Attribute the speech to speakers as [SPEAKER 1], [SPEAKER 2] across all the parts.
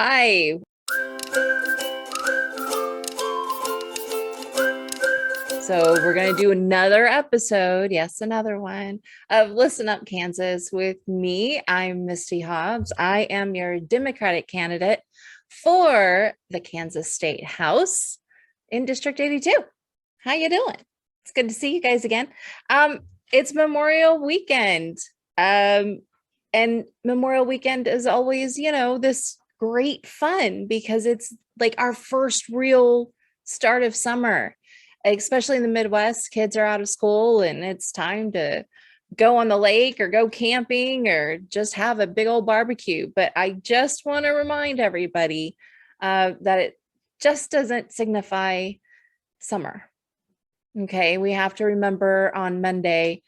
[SPEAKER 1] Hi. So we're going to do another episode, yes, another one of Listen Up Kansas with me. I'm Misty Hobbs. I am your Democratic candidate for the Kansas State House in District 82. How you doing? It's good to see you guys again. It's Memorial Weekend. And Memorial Weekend is always, this great fun because it's like our first real start of summer, especially in the Midwest. Kids are out of school and it's time to go on the lake or go camping or just have a big old barbecue. But I just want to remind everybody that it just doesn't signify summer. Okay, we have to remember on Monday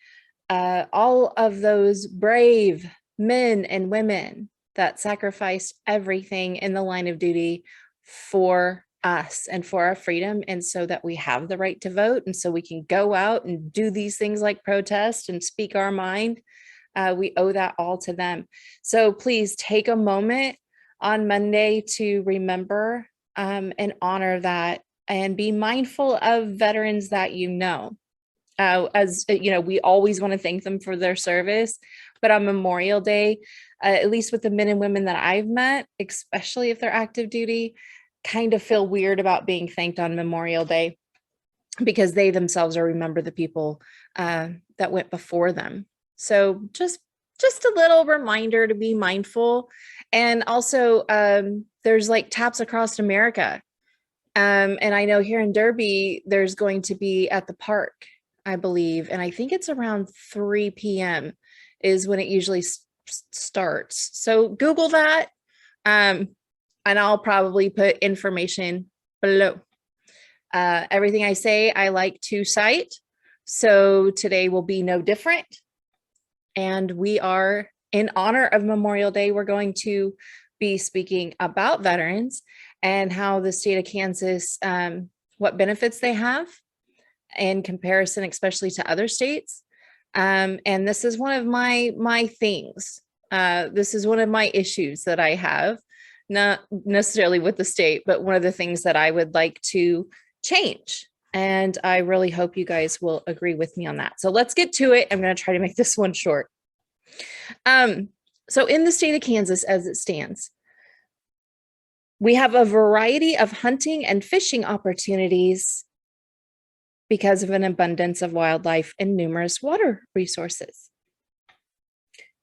[SPEAKER 1] all of those brave men and women that sacrificed everything in the line of duty for us and for our freedom, and so that we have the right to vote, and so we can go out and do these things like protest and speak our mind. We owe that all to them. So please take a moment on Monday to remember and honor that, and be mindful of veterans that you know. As you know, we always want to thank them for their service, but on Memorial Day, at least with the men and women that I've met, especially if they're active duty, kind of feel weird about being thanked on Memorial Day because they themselves are remember the people that went before them. So just a little reminder to be mindful. And also there's like Taps Across America. And I know here in Derby, there's going to be at the park, I believe, and I think it's around 3 p.m. is when it usually starts. So Google that. And I'll probably put information below. Everything I say, I like to cite. So today will be no different. And we are, in honor of Memorial Day, we're going to be speaking about veterans and how the state of Kansas, what benefits they have in comparison, especially to other states. And this is one of my things. This is one of my issues that I have. Not necessarily with the state, but one of the things that I would like to change. And I really hope you guys will agree with me on that. So let's get to it. I'm going to try to make this one short. So in the state of Kansas, as it stands, we have a variety of hunting and fishing opportunities because of an abundance of wildlife and numerous water resources.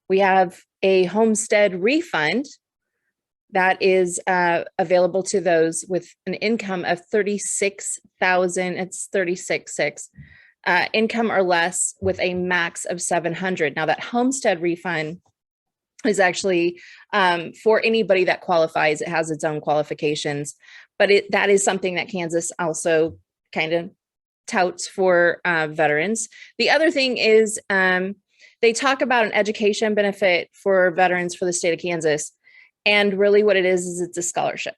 [SPEAKER 1] We have a homestead refund that is available to those with an income of 36,000. It's 36,600 income or less, with a max of 700. Now that homestead refund is actually for anybody that qualifies. It has its own qualifications, but that is something that Kansas also kind of touts for veterans. The other thing is they talk about an education benefit for veterans for the state of Kansas. And really what it is it's a scholarship.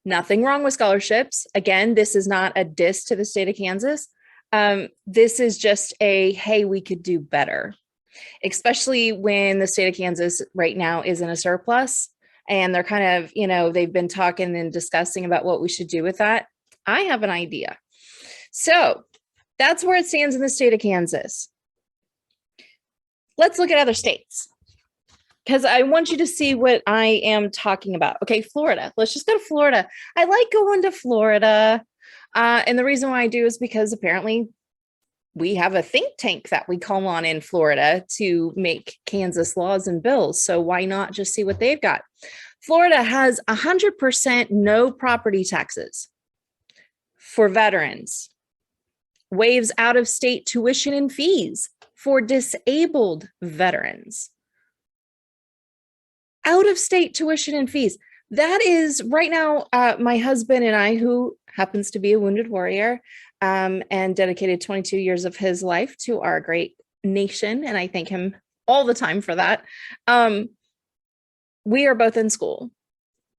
[SPEAKER 1] Nothing wrong with scholarships. Again, this is not a diss to the state of Kansas. This is just hey, we could do better, especially when the state of Kansas right now is in a surplus and they're kind of, they've been talking and discussing about what we should do with that. I have an idea. So that's where it stands in the state of Kansas. Let's look at other states, because I want you to see what I am talking about. Okay, Florida. Let's just go to Florida. I like going to Florida. And the reason why I do is because apparently we have a think tank that we call on in Florida to make Kansas laws and bills. So why not just see what they've got? Florida has 100% no property taxes for veterans, waives out-of-state tuition and fees for disabled veterans. Out-of-state tuition and fees. That is right now, my husband and I, who happens to be a wounded warrior and dedicated 22 years of his life to our great nation, and I thank him all the time for that. We are both in school,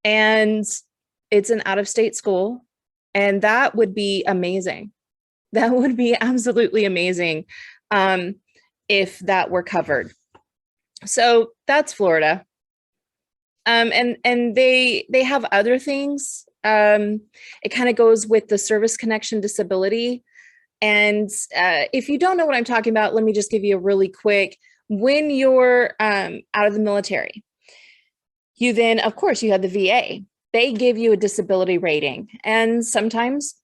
[SPEAKER 1] and it's an out-of-state school, and that would be amazing. That would be absolutely amazing if that were covered. So that's Florida. And they have other things. It kind of goes with the service connection disability. And if you don't know what I'm talking about, let me just give you a really quick. When you're out of the military, you then, of course, you have the VA. They give you a disability rating, and sometimes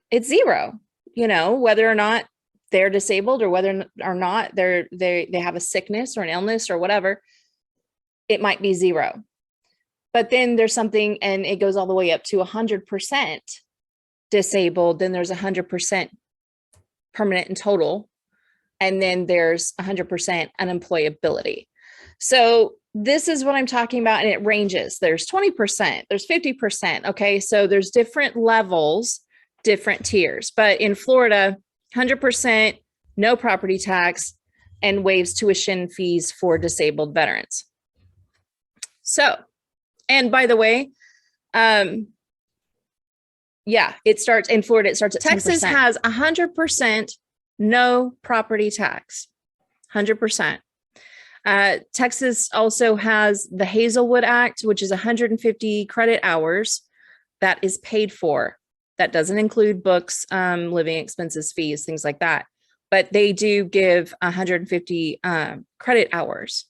[SPEAKER 1] it's zero, whether or not they're disabled or whether or not they have a sickness or an illness or whatever, it might be zero. But then there's something, and it goes all the way up to 100% disabled. Then there's 100% permanent and total. And then there's 100% unemployability. So this is what I'm talking about. And it ranges. There's 20%, there's 50%. Okay. So there's different levels, different tiers, but in Florida, 100%, no property tax, and waives tuition fees for disabled veterans. So, and by the way, yeah, it starts in Florida. It starts at 10%. Texas has 100% no property tax, 100%. Texas also has the Hazelwood Act, which is 150 credit hours that is paid for. That doesn't include books, living expenses, fees, things like that. But they do give 150 credit hours.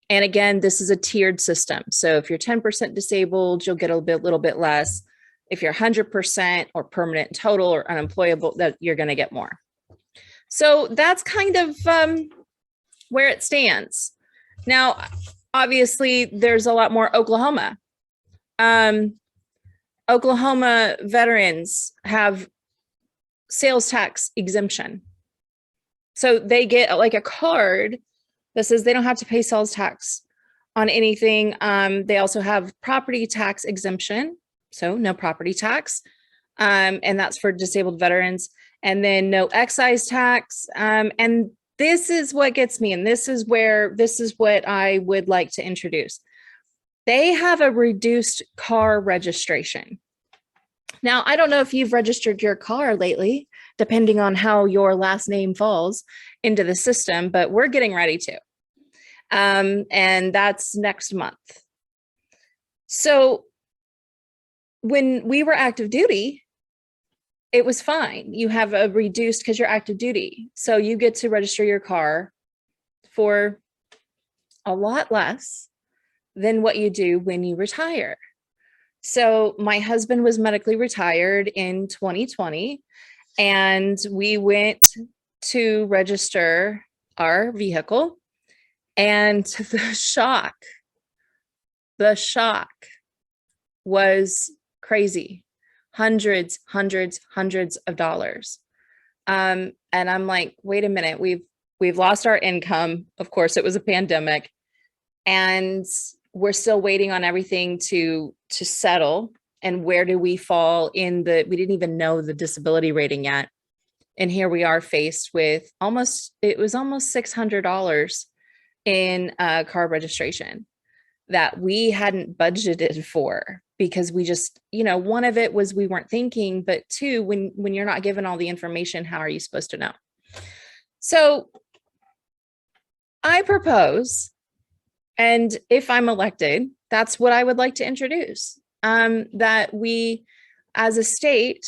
[SPEAKER 1] And again, this is a tiered system. So if you're 10% disabled, you'll get a little bit less. If you're 100% or permanent total or unemployable, that you're going to get more. So that's kind of where it stands. Now, obviously, there's a lot more Oklahoma. Oklahoma veterans have sales tax exemption. So they get like a card that says they don't have to pay sales tax on anything. They also have property tax exemption. So no property tax. And that's for disabled veterans. And then no excise tax. And this is what gets me. And this is what I would like to introduce. They have a reduced car registration. Now, I don't know if you've registered your car lately, depending on how your last name falls into the system, but we're getting ready to. And that's next month. So when we were active duty, it was fine. You have a reduced because you're active duty. So you get to register your car for a lot less than what you do when you retire. So my husband was medically retired in 2020, and we went to register our vehicle, and the shock was crazy. Hundreds of dollars. And I'm like, wait a minute, we've lost our income. Of course, it was a pandemic, and we're still waiting on everything to settle. And where do we fall we didn't even know the disability rating yet. And here we are faced with almost $600 in car registration that we hadn't budgeted for, because we just, one of it was we weren't thinking, but two, when you're not given all the information, how are you supposed to know? So I propose, and if I'm elected, that's what I would like to introduce, that we as a state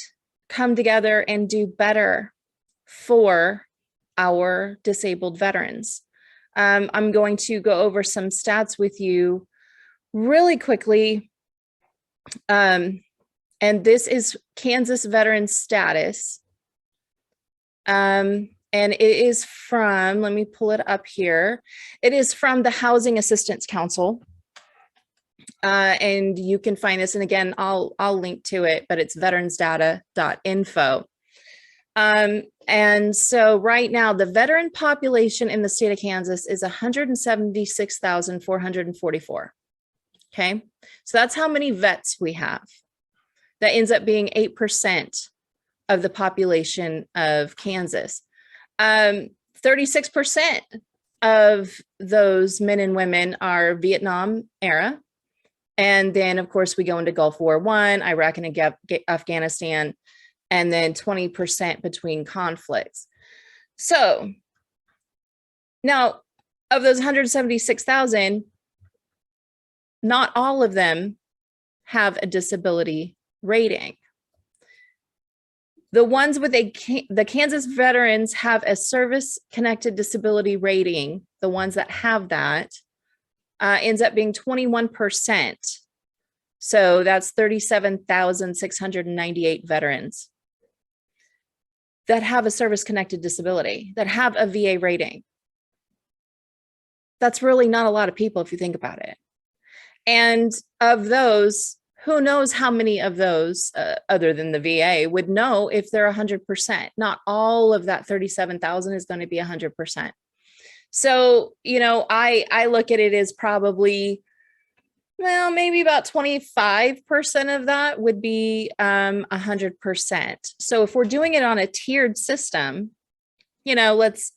[SPEAKER 1] come together and do better for our disabled veterans. I'm going to go over some stats with you really quickly. And this is Kansas veteran status. And it is from, let me pull it up here. It is from the Housing Assistance Council. And you can find this, and again, I'll link to it, but it's veteransdata.info. And so right now, the veteran population in the state of Kansas is 176,444. Okay, so that's how many vets we have. That ends up being 8% of the population of Kansas. 36% of those men and women are Vietnam era. And then, of course, we go into Gulf War I, Iraq and Afghanistan, and then 20% between conflicts. So now, of those 176,000, not all of them have a disability rating. The ones with the Kansas veterans have a service-connected disability rating. The ones that have that ends up being 21%. So that's 37,698 veterans that have a service-connected disability, that have a VA rating. That's really not a lot of people if you think about it. And of those, who knows how many of those, other than the VA, would know if they're 100%. Not all of that 37,000 is going to be 100%. So, you know, I look at it as probably, well, maybe about 25% of that would be 100%. So if we're doing it on a tiered system, you know, let's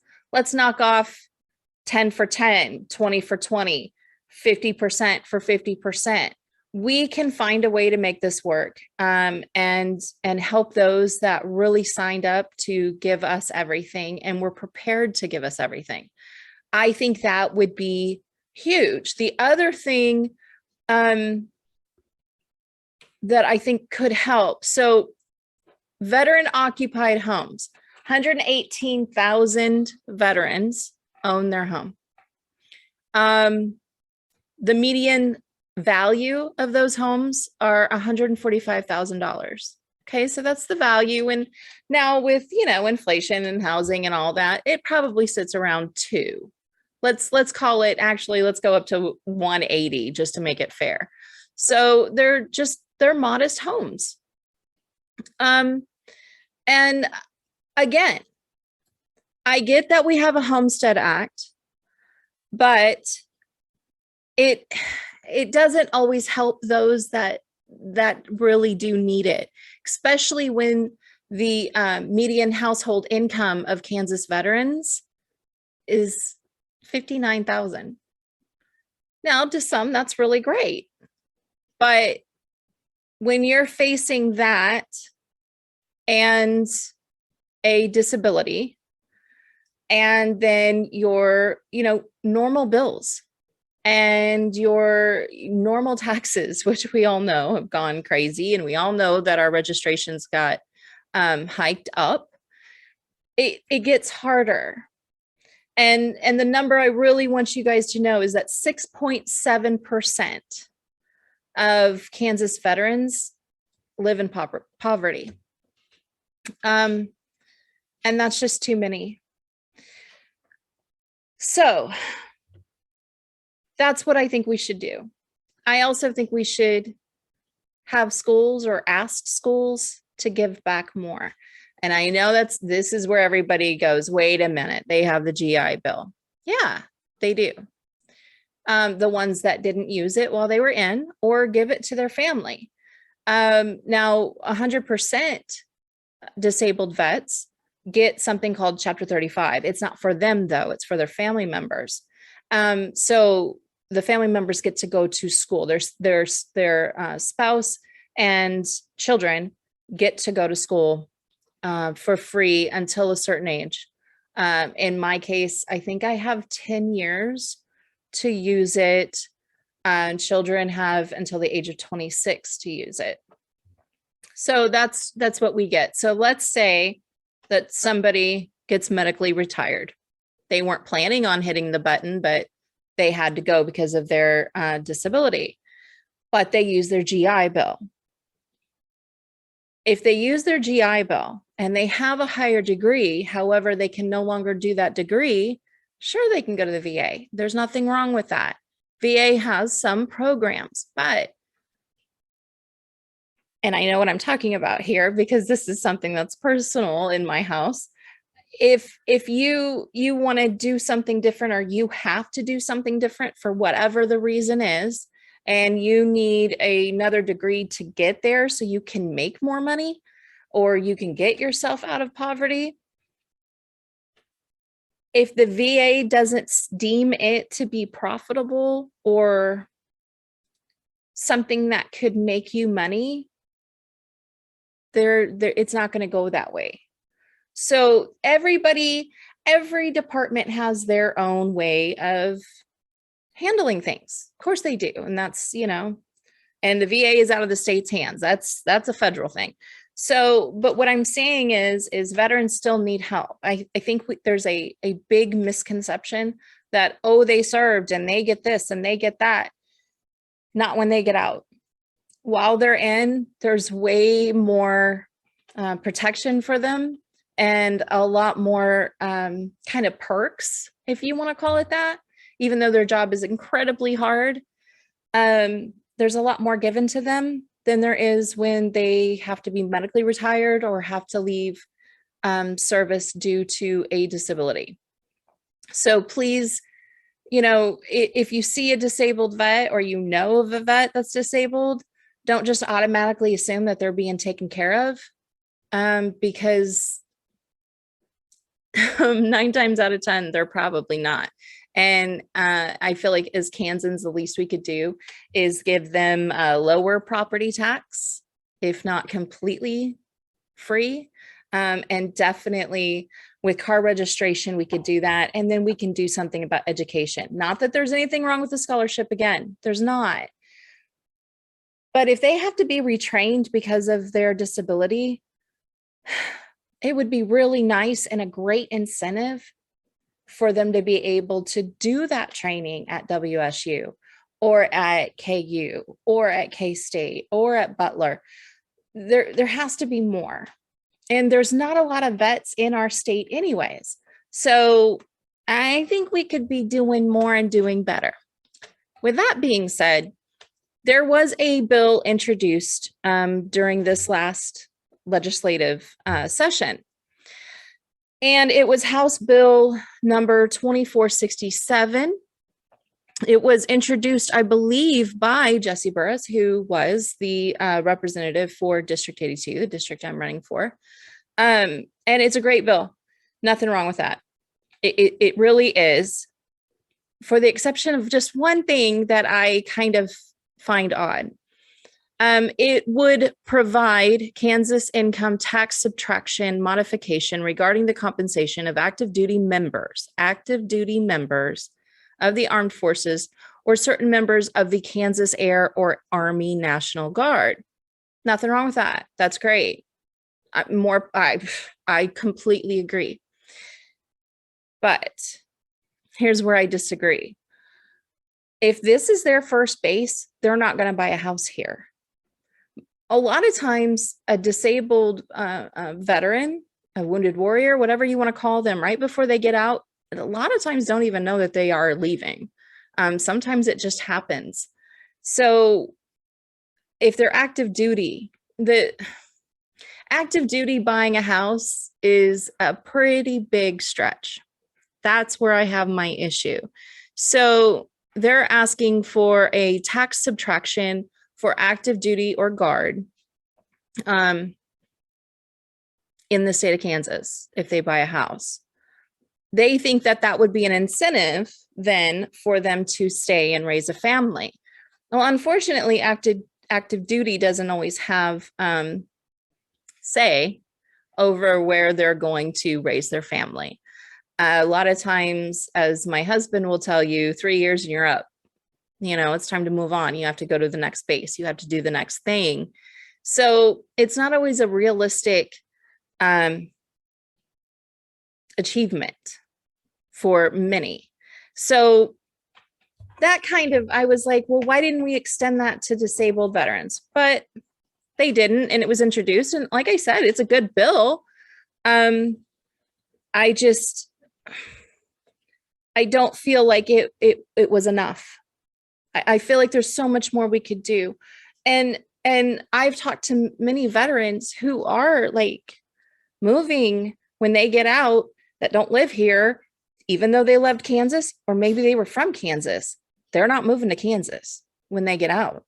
[SPEAKER 1] knock off 10 for 10, 20 for 20, 50% for 50%. We can find a way to make this work, and help those that really signed up to give us everything and were prepared to give us everything. I think that would be huge. The other thing that I think could help. So veteran occupied homes, 118,000 veterans own their home. The median value of those homes are $145,000. Okay, so that's the value. And now with, you know, inflation and housing and all that, it probably sits around 2. Let's call it, actually, let's go up to 180 just to make it fair. So they're modest homes. And again, I get that we have a Homestead Act, but it doesn't always help those that really do need it, especially when the median household income of Kansas veterans is $59,000. Now, to some, that's really great. But when you're facing that and a disability, and then your, you know, normal bills and your normal taxes, which we all know have gone crazy, and we all know that our registrations got hiked up, it gets harder. And the number I really want you guys to know is that 6.7% of Kansas veterans live in poverty. And that's just too many. So that's what I think we should do. I also think we should have schools, or ask schools, to give back more. And I know this is where everybody goes, wait a minute, they have the GI Bill. Yeah, they do. The ones that didn't use it while they were in, or give it to their family. Now, 100% disabled vets get something called Chapter 35. It's not for them, though. It's for their family members. So the family members get to go to school. Their spouse and children get to go to school for free until a certain age. In my case, I think I have 10 years to use it. Children have until the age of 26 to use it. So that's what we get. So let's say that somebody gets medically retired. They weren't planning on hitting the button, but they had to go because of their disability, but they use their GI Bill. If they use their GI Bill and they have a higher degree, however, they can no longer do that degree, sure, they can go to the VA. There's nothing wrong with that. VA has some programs, but, and I know what I'm talking about here because this is something that's personal in my house. If you want to do something different, or you have to do something different for whatever the reason is, and you need another degree to get there so you can make more money, or you can get yourself out of poverty, if the VA doesn't deem it to be profitable or something that could make you money, it's not going to go that way. So every department has their own way of handling things. Of course they do. And that's, and the VA is out of the state's hands. That's a federal thing. So, but what I'm saying is veterans still need help. I think there's a big misconception that, oh, they served and they get this and they get that. Not when they get out. While they're in, there's way more protection for them and a lot more kind of perks, if you want to call it that, even though their job is incredibly hard. There's a lot more given to them than there is when they have to be medically retired or have to leave service due to a disability. So please, if you see a disabled vet or of a vet that's disabled, don't just automatically assume that they're being taken care of, because 9 times out of 10, they're probably not. And I feel like as Kansans, the least we could do is give them a lower property tax, if not completely free. And definitely with car registration, we could do that. And then we can do something about education. Not that there's anything wrong with the scholarship. Again, there's not. But if they have to be retrained because of their disability, it would be really nice and a great incentive for them to be able to do that training at WSU or at KU or at K-State or at Butler. There has to be more. And there's not a lot of vets in our state anyways. So I think we could be doing more and doing better. With that being said, there was a bill introduced during this last legislative session. And it was House Bill number 2467. It was introduced, I believe, by Jesse Burris, who was the representative for District 82, the district I'm running for. And it's a great bill. Nothing wrong with that. It really is, for the exception of just one thing that I kind of find odd. It would provide Kansas income tax subtraction modification regarding the compensation of active duty members of the armed forces or certain members of the Kansas Air or Army National Guard. Nothing wrong with that. That's great. I completely agree. But here's where I disagree. If this is their first base, they're not going to buy a house here. A lot of times a disabled veteran, a wounded warrior, whatever you want to call them, right before they get out, a lot of times don't even know that they are leaving. Sometimes it just happens. So if they're active duty, the active duty buying a house is a pretty big stretch. That's where I have my issue. So they're asking for a tax subtraction for active duty or guard in the state of Kansas if they buy a house. They think that that would be an incentive then for them to stay and raise a family. Well, unfortunately, active duty doesn't always have say over where they're going to raise their family. A lot of times, as my husband will tell you, 3 years and you're up. It's time to move on. You have to go to the next base. You have to do the next thing. So it's not always a realistic achievement for many. So that I was like, well, why didn't we extend that to disabled veterans? But they didn't, and it was introduced. And like I said, it's a good bill. I don't feel like it was enough. I feel like there's so much more we could do. And I've talked to many veterans who are like moving when they get out that don't live here, even though they left Kansas, or maybe they were from Kansas. They're not moving to Kansas when they get out.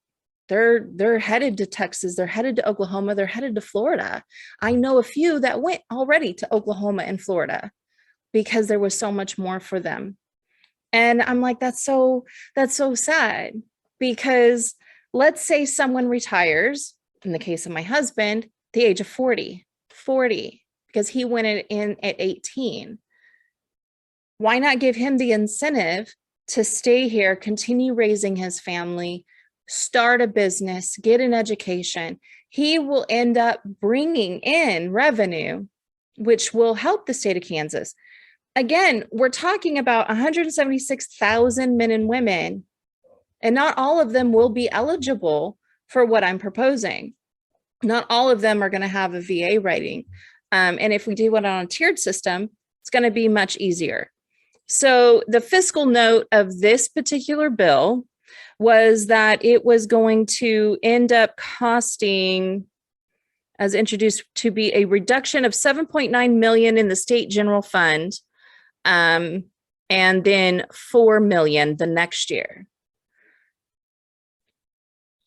[SPEAKER 1] They're headed to Texas. They're headed to Oklahoma. They're headed to Florida. I know a few that went already to Oklahoma and Florida because there was so much more for them. And I'm like, that's so sad, because let's say someone retires, in the case of my husband, the age of 40, because he went in at 18. Why not give him the incentive to stay here, continue raising his family, start a business, get an education, he will end up bringing in revenue, which will help the state of Kansas. Again, we're talking about 176,000 men and women, and not all of them will be eligible for what I'm proposing. Not all of them are going to have a VA rating. And if we do it on a tiered system, it's going to be much easier. So the fiscal note of this particular bill was that it was going to end up costing, as introduced, to be a reduction of $7.9 million in the state general fund, and then $4 million the next year.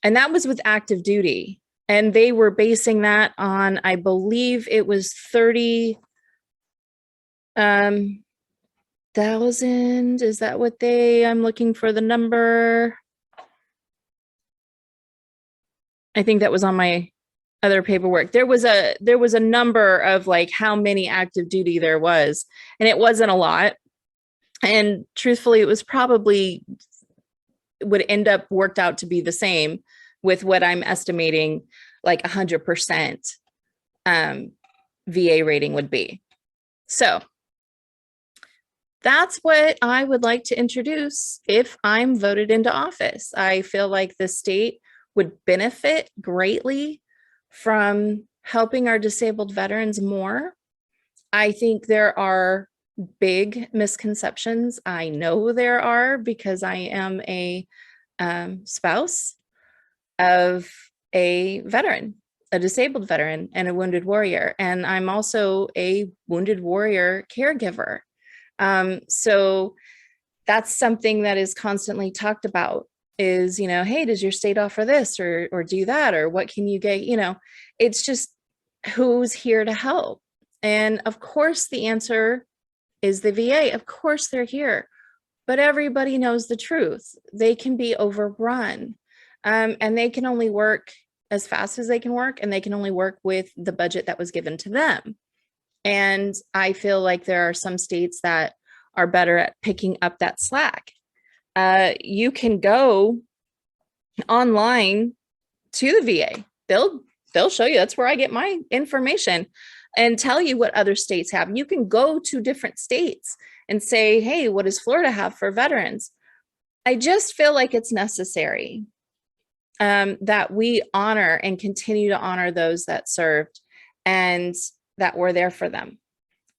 [SPEAKER 1] And that was with active duty. And they were basing that on, I believe it was 30,000. Is that what I'm looking for the number. I think that was on my other paperwork. There was a number of like how many active duty there was, and it wasn't a lot. And truthfully, it was probably would end up worked out to be the same with what I'm estimating like 100% VA rating would be. So that's what I would like to introduce if I'm voted into office. I feel like the state would benefit greatly from helping our disabled veterans more. I think there are big misconceptions. I know there are, because I am a spouse of a veteran, a disabled veteran, and a wounded warrior. And I'm also a wounded warrior caregiver. So that's something that is constantly talked about is, hey, does your state offer this or do that? Or what can you get? It's just who's here to help. And of course, the answer is the VA. Of course, they're here, but everybody knows the truth. They can be overrun, and they can only work as fast as they can work, and they can only work with the budget that was given to them. And I feel like there are some states that are better at picking up that slack. You can go online to the VA. They'll show you. That's where I get my information and tell you what other states have. You can go to different states and say, hey, what does Florida have for veterans? I just feel like it's necessary that we honor and continue to honor those that served and that were there for them.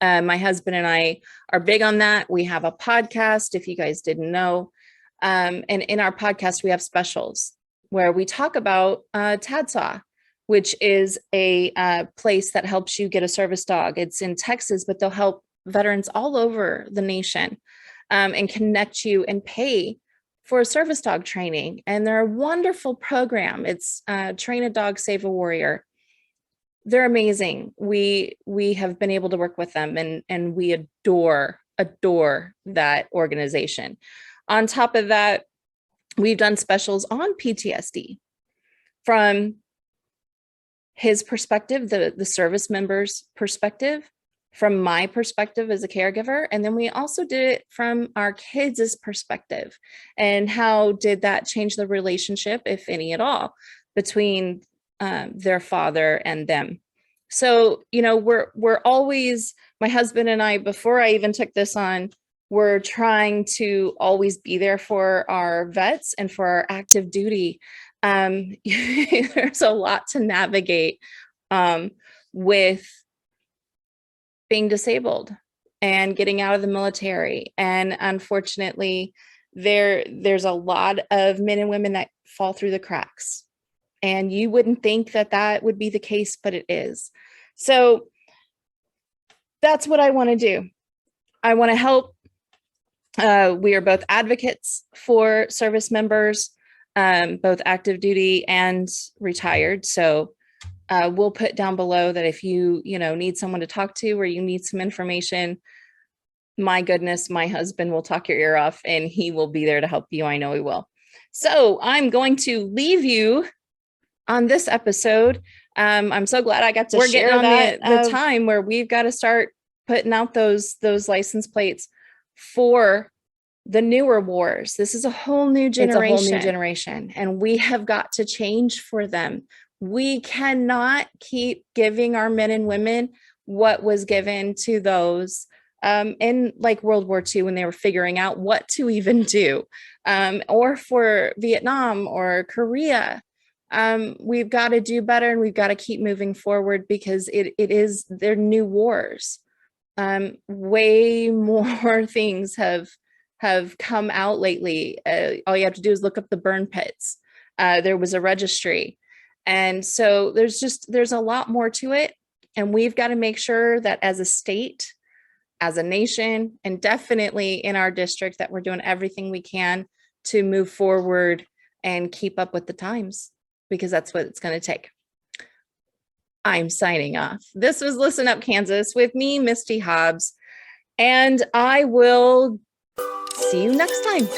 [SPEAKER 1] My husband and I are big on that. We have a podcast, if you guys didn't know. And in our podcast, we have specials where we talk about TADSAW, which is a place that helps you get a service dog. It's in Texas, but they'll help veterans all over the nation and connect you and pay for a service dog training. And they're a wonderful program. It's Train a Dog, Save a Warrior. They're amazing. We have been able to work with them, and we adore that organization. On top of that, we've done specials on PTSD from his perspective, the service member's perspective, from my perspective as a caregiver. And then we also did it from our kids' perspective. And how did that change the relationship, if any at all, between their father and them? So, we're always, my husband and I, before I even took this on, we're trying to always be there for our vets and for our active duty. There's a lot to navigate with being disabled and getting out of the military. And unfortunately, there's a lot of men and women that fall through the cracks. And you wouldn't think that would be the case, but it is. So that's what I want to do. I want to help. We are both advocates for service members, both active duty and retired. So we'll put down below that if you need someone to talk to or you need some information, my goodness, my husband will talk your ear off and he will be there to help you. I know he will. So I'm going to leave you on this episode. I'm so glad I got to share that the time where we've got to start putting out those license plates for the newer wars. This is a whole new generation.
[SPEAKER 2] It's a whole new generation.
[SPEAKER 1] And we have got to change for them. We cannot keep giving our men and women what was given to those in like World War II when they were figuring out what to even do, or for Vietnam or Korea. We've got to do better, and we've got to keep moving forward, because they're new wars. Way more things have come out lately. All you have to do is look up the burn pits. There was a registry. And so there's a lot more to it. And we've got to make sure that as a state, as a nation, and definitely in our district, that we're doing everything we can to move forward and keep up with the times, because that's what it's going to take. I'm signing off. This was Listen Up Kansas with me, Misty Hobbs, and I will see you next time.